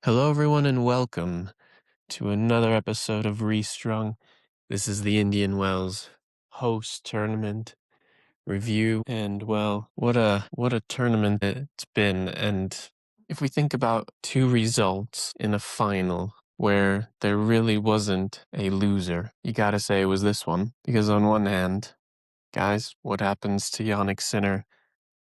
Hello, everyone, and welcome to another episode of Restrung. This is the Indian Wells host tournament review, and well, what a tournament it's been. And if we think about two results in a final where there really wasn't a loser, you gotta say it was this one, because on one hand, guys, what happens to Yannick Sinner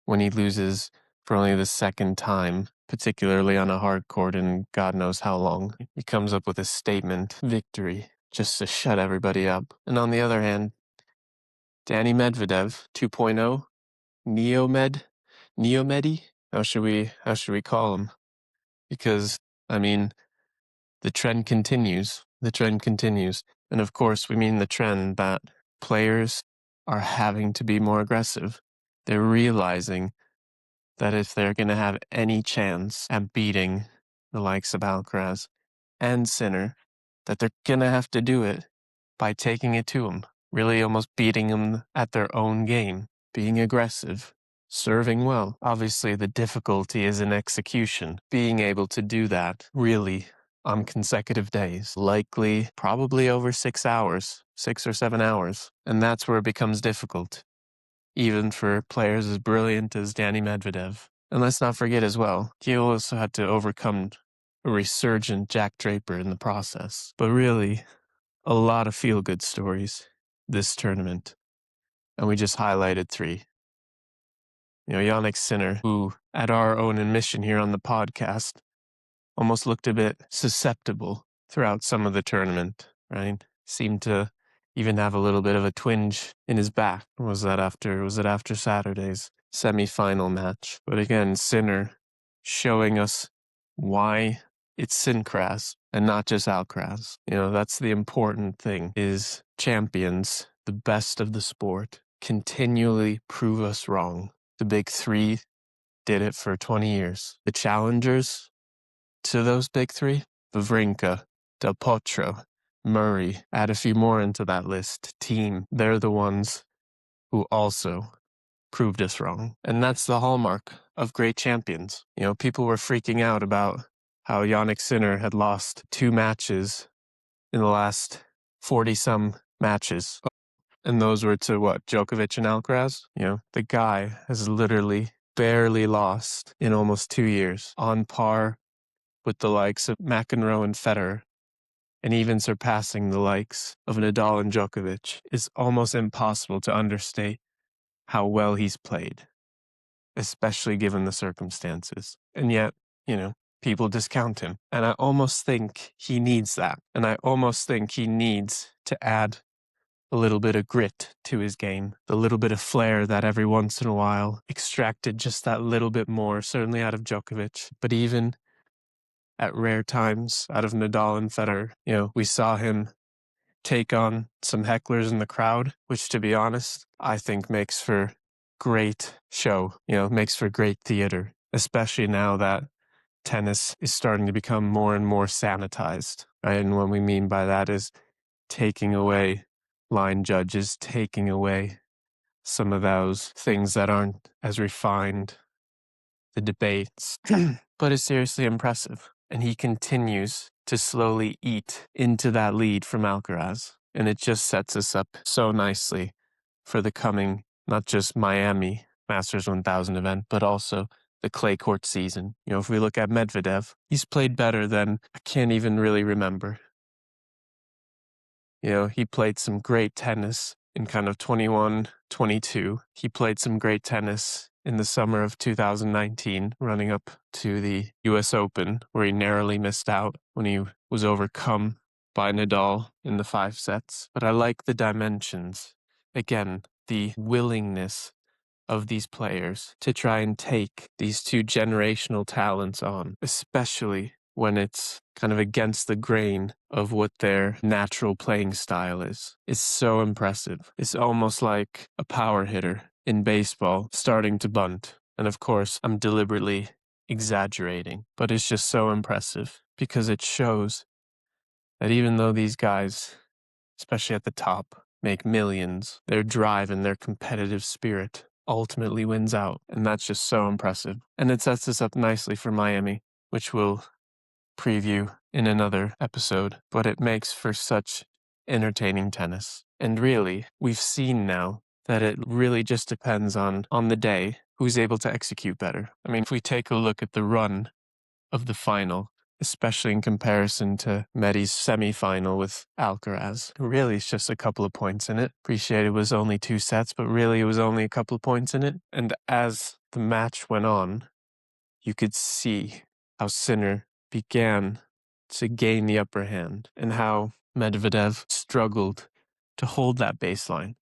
when he loses for only the second time, particularly on a hard court in God knows how long? He comes up with a statement victory just to shut everybody up. And on the other hand, Daniil Medvedev 2.0, Neomedi? How should we call him? Because, I mean, the trend continues. The trend continues. And of course, we mean the trend that players are having to be more aggressive. They're realizing that if they're going to have any chance at beating the likes of Alcaraz and Sinner, that they're going to have to do it by taking it to them, really almost beating them at their own game, being aggressive, serving well. Obviously, the difficulty is in execution, being able to do that really on consecutive days, likely probably over 6 hours, 6 or 7 hours. And that's where it becomes difficult, even for players as brilliant as Daniil Medvedev. And let's not forget as well, he also had to overcome a resurgent Jack Draper in the process. But really, a lot of feel-good stories this tournament. And we just highlighted 3. Yannick Sinner, who, at our own admission here on the podcast, almost looked a bit susceptible throughout some of the tournament, right? Seemed to even have a little bit of a twinge in his back. Was it after Saturday's semi-final match? But again, Sinner showing us why it's Sincras and not just Alcaraz. That's the important thing, is champions, the best of the sport, continually prove us wrong. The big 3 did it for 20 years. The challengers to those big 3, Wawrinka, Del Potro, Murray, add a few more into that list, Team, they're the ones who also proved us wrong. And that's the hallmark of great champions. People were freaking out about how Yannick Sinner had lost 2 matches in the last 40-some matches. And those were to what, Djokovic and Alcaraz? The guy has literally barely lost in almost 2 years, on par with the likes of McEnroe and Federer, and even surpassing the likes of Nadal and Djokovic. It's almost impossible to understate how well he's played, especially given the circumstances. And yet, people discount him. And I almost think he needs that. And I almost think he needs to add a little bit of grit to his game, the little bit of flair that every once in a while extracted just that little bit more, certainly out of Djokovic, but even at rare times out of Nadal and Federer. We saw him take on some hecklers in the crowd, which, to be honest, I think makes for great show, makes for great theater, especially now that tennis is starting to become more and more sanitized. Right? And what we mean by that is taking away line judges, taking away some of those things that aren't as refined, the debates. But it's seriously impressive. And he continues to slowly eat into that lead from Alcaraz. And it just sets us up so nicely for the coming, not just Miami Masters 1000 event, but also the clay court season. If we look at Medvedev, he's played better than I can't even really remember. He played some great tennis in kind of 21, 22. He played some great tennis in the summer of 2019, running up to the US Open, where he narrowly missed out when he was overcome by Nadal in the 5 sets. But I like the dimensions. Again, the willingness of these players to try and take these 2 generational talents on, especially when it's kind of against the grain of what their natural playing style is. It's so impressive. It's almost like a power hitter in baseball starting to bunt. And of course, I'm deliberately exaggerating, but it's just so impressive because it shows that even though these guys, especially at the top, make millions, their drive and their competitive spirit ultimately wins out. And that's just so impressive. And it sets us up nicely for Miami, which will preview in another episode, but it makes for such entertaining tennis. And really, we've seen now that it really just depends on the day who's able to execute better. I mean, if we take a look at the run of the final, especially in comparison to Medi's semifinal with Alcaraz, really it's just a couple of points in it. Appreciate it was only 2 sets, but really it was only a couple of points in it. And as the match went on, you could see how Sinner began to gain the upper hand and how Medvedev struggled to hold that baseline,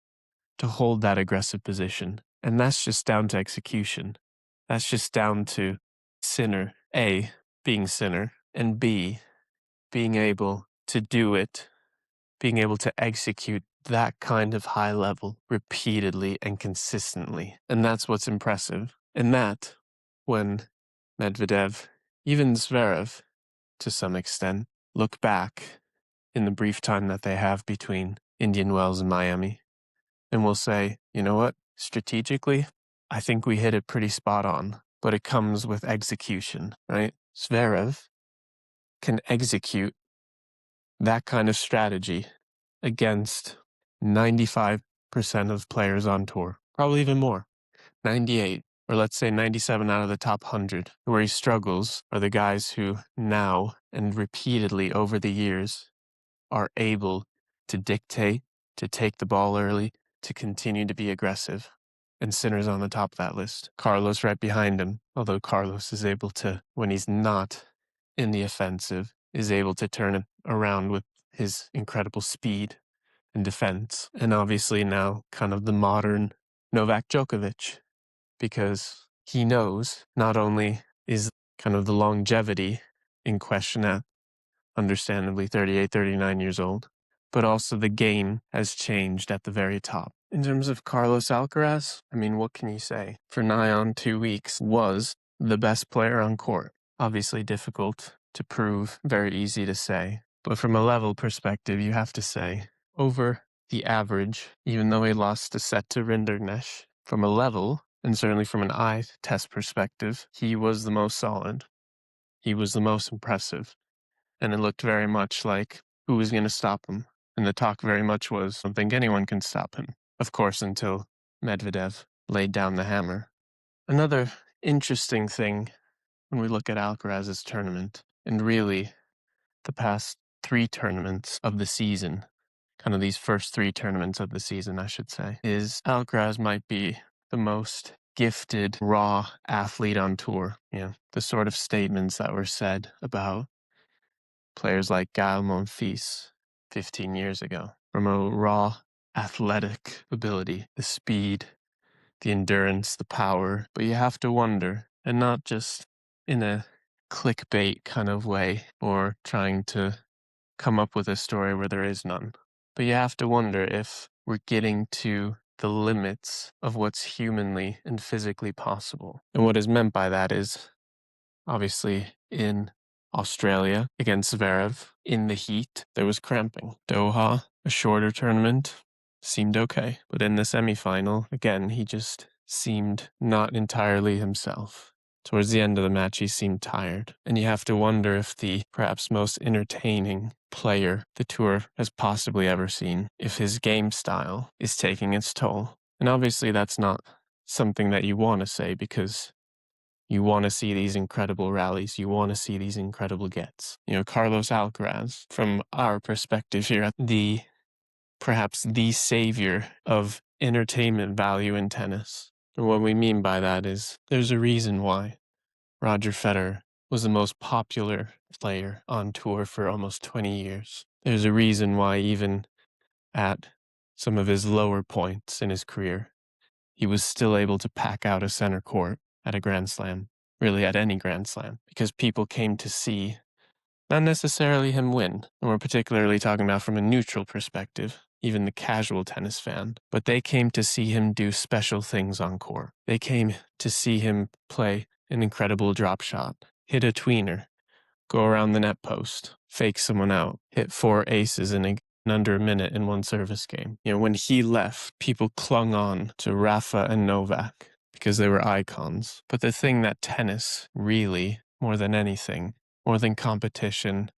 to hold that aggressive position. And that's just down to execution. That's just down to Sinner, A, being Sinner, and B, being able to do it, being able to execute that kind of high level repeatedly and consistently. And that's what's impressive. And that, when Medvedev, even Zverev, to some extent, look back in the brief time that they have between Indian Wells and Miami, and will say, you know what, strategically, I think we hit it pretty spot on, but it comes with execution, right? Zverev can execute that kind of strategy against 95% of players on tour, probably even more, 98, or let's say 97 out of the top 100. Where he struggles are the guys who now and repeatedly over the years are able to dictate, to take the ball early, to continue to be aggressive. And Sinner's on the top of that list. Carlos right behind him, although Carlos is able to, when he's not in the offensive, is able to turn it around with his incredible speed and defense. And obviously now kind of the modern Novak Djokovic, because he knows not only is kind of the longevity in question at understandably 38, 39 years old, but also the game has changed at the very top. In terms of Carlos Alcaraz, I mean, what can you say? For nigh on 2 weeks, was the best player on court. Obviously difficult to prove, very easy to say. But from a level perspective, you have to say, over the average, even though he lost a set to Rinderknecht, from a level, and certainly from an eye test perspective, he was the most solid. He was the most impressive. And it looked very much like who was going to stop him. And the talk very much was, I don't think anyone can stop him. Of course, until Medvedev laid down the hammer. Another interesting thing when we look at Alcaraz's tournament, and really the past 3 tournaments of the season, kind of these first 3 tournaments of the season, I should say, is Alcaraz might be the most gifted, raw athlete on tour. You know, the sort of statements that were said about players like Gael Monfils 15 years ago, from a raw athletic ability, the speed, the endurance, the power. But you have to wonder, and not just in a clickbait kind of way or trying to come up with a story where there is none, but you have to wonder if we're getting to the limits of what's humanly and physically possible. And what is meant by that is, obviously, in Australia against Zverev, in the heat, there was cramping. Doha, a shorter tournament, seemed okay. But in the semifinal, again, he just seemed not entirely himself. Towards the end of the match, he seemed tired. And you have to wonder if the perhaps most entertaining player the tour has possibly ever seen, if his game style is taking its toll. And obviously that's not something that you want to say, because you want to see these incredible rallies. You want to see these incredible gets. You know, Carlos Alcaraz, from our perspective here at perhaps the savior of entertainment value in tennis. And what we mean by that is there's a reason why Roger Federer was the most popular player on tour for almost 20 years. There's a reason why even at some of his lower points in his career, he was still able to pack out a center court at a Grand Slam, really at any Grand Slam, because people came to see not necessarily him win, and we're particularly talking about from a neutral perspective, even the casual tennis fan, but they came to see him do special things on court. They came to see him play an incredible drop shot, hit a tweener, go around the net post, fake someone out, hit 4 aces in under a minute in one service game. You know, when he left, people clung on to Rafa and Novak because they were icons. But the thing that tennis really, more than anything, more than competition,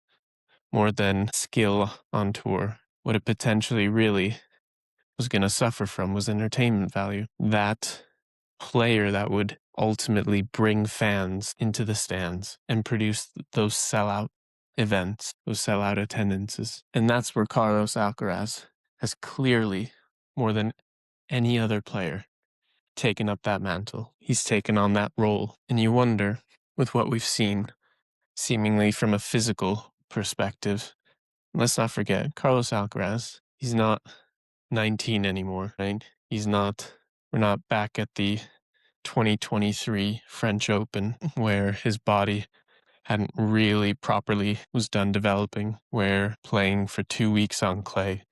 more than skill on tour. What it potentially really was going to suffer from was entertainment value. That player that would ultimately bring fans into the stands and produce those sellout events, those sellout attendances. And that's where Carlos Alcaraz has clearly, more than any other player, taken up that mantle. He's taken on that role. And you wonder, with what we've seen, seemingly from a physical perspective, let's not forget, Carlos Alcaraz, he's not 19 anymore, right? We're not back at the 2023 French Open where his body hadn't really properly was done developing, where playing for 2 weeks on clay,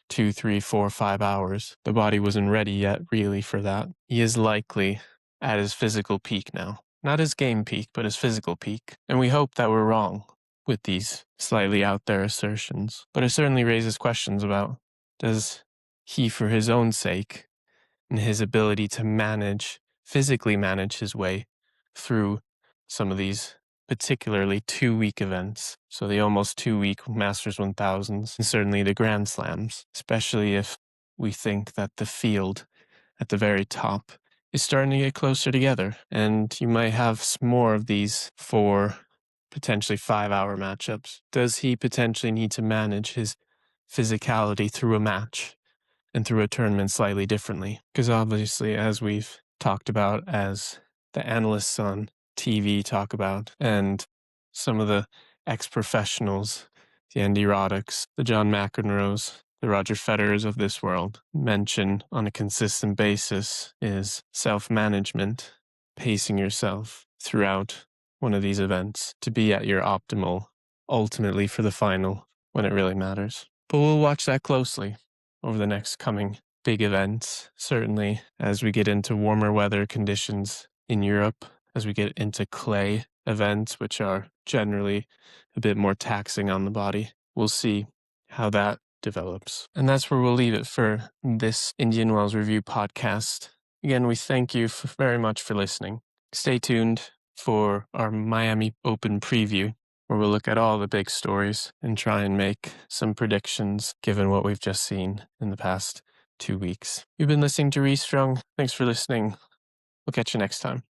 2, 3, 4, 5 hours, the body wasn't ready yet really for that. He is likely at his physical peak now. Not his game peak, but his physical peak. And we hope that we're wrong with these slightly out there assertions. But it certainly raises questions about, does he, for his own sake, and his ability to physically manage his way through some of these particularly 2 week events. So the almost 2 week Masters 1000s and certainly the Grand Slams, especially if we think that the field at the very top is starting to get closer together. And you might have more of these 4, potentially 5 hour matchups. Does he potentially need to manage his physicality through a match and through a tournament slightly differently? Because obviously, as we've talked about, as the analysts on TV talk about, and some of the ex-professionals, the Andy Roddicks, the John McEnroes, the Roger Federers of this world mention on a consistent basis is self-management, pacing yourself throughout one of these events to be at your optimal, ultimately for the final, when it really matters. But we'll watch that closely over the next coming big events, certainly as we get into warmer weather conditions in Europe, as we get into clay events, which are generally a bit more taxing on the body. We'll see how that develops. And that's where we'll leave it for this Indian Wells Review podcast. Again, we thank you very much for listening. Stay tuned for our Miami Open preview, where we'll look at all the big stories and try and make some predictions given what we've just seen in the past 2 weeks. You've been listening to Restrung. Thanks for listening. We'll catch you next time.